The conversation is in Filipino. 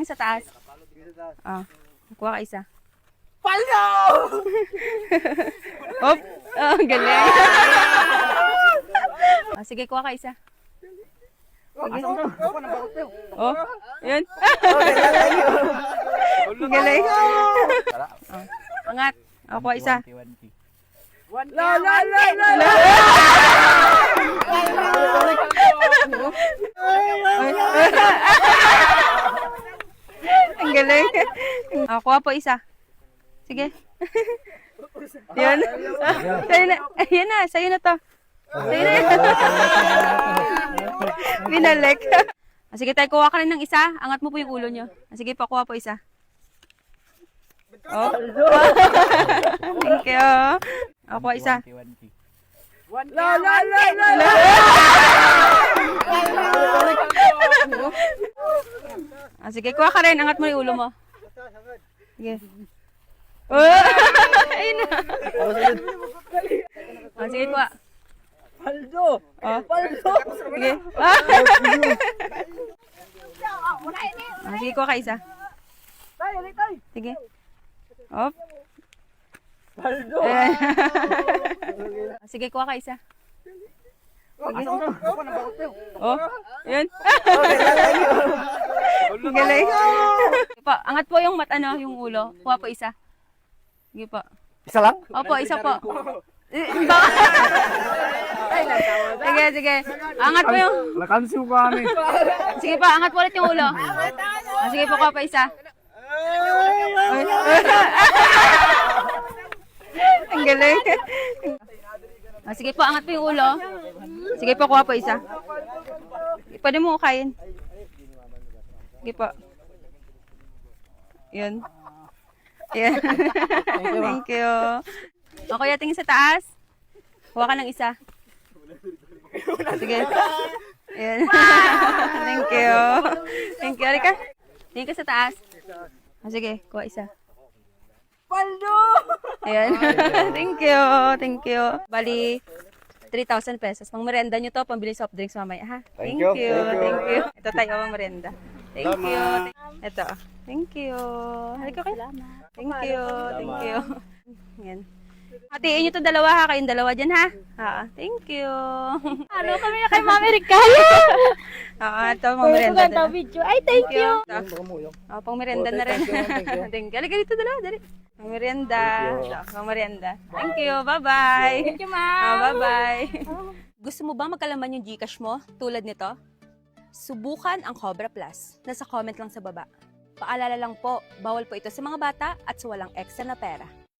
tingin sa taas. Ah, kuha ka isa. Paldo! Hop! Oh, galing. Ah, sige, kuha ka isa. Sige. Oh, yun. Galing. Oh, angat. Oh, kuha isa. La la la la la! Ang galing. Oh, kuha po isa. Sige. Yun. Sa'yo na. Ayan na. Sa'yo na to. Sa'yo na. Binalik. Ah, sige tayo, kuha ka rin ng isa. Angat mo po yung ulo nyo. Ah, sige pa, kuha po isa. Oh. Thank you. Oh, kuha isa. La la la la la! Ah, sige, kuha ka rin. Angat mo yung ulo mo. Sige. Oh! Ayun na. Ah, sige, kuha. Paldo! Oh. Paldo! Sige. Ah, sige, kuha ka isa. Tay, ali tay! Sige. Hop. Paldo! Ayan. Ah, sige, kuha ka isa. Sige. Oh, yun. Ang galing. Sige po, angat po yung yung ulo. Kuha po isa. Sige po. Isa lang? Opo, isa po. Sige, sige. Angat po yung... Lakansi mo kami. Sige po, angat po ulit yung ulo. Ah, sige po, kuha pa isa. Ang galing. Ah, sige po, angat po yung ulo. Sige po, kuha po isa. Pwede mo ukayin. Sige po. Yun. Yan. Thank you. O, kuya, tingin sa taas. Kuha ka ng isa. Sige. Yan. Thank you. Thank you. Halika. Tingin ka sa taas. O, sige, kuha isa. Paldo! Ayan. Thank you. Thank you. Bali, 3,000 pesos. Pang merenda nyo to, pambili soft drinks mamaya, ha? Thank you. Thank you. Ito tayo, pang merenda. Thank you. Ito. Thank you. Halika kayo. Thank you. Thank you. Yan. Hatiin nyo to dalawa, ha? Kayong dalawa dyan, ha? Thank you. Ano kami na kay Mami Ricardo? Ito, pang merenda. Ito video. Ay, thank you. Pang merenda na rin. Thank you. Halika dito dalawa, dali. Pang merienda. Pang merienda. Thank you. Bye-bye. Thank you, ma'am. Bye-bye. Gusto mo ba magkalaman yung Gcash mo tulad nito? Subukan ang Cobra Plus. Nasa comment lang sa baba. Paalala lang po, bawal po ito sa mga bata at sa walang extra na pera.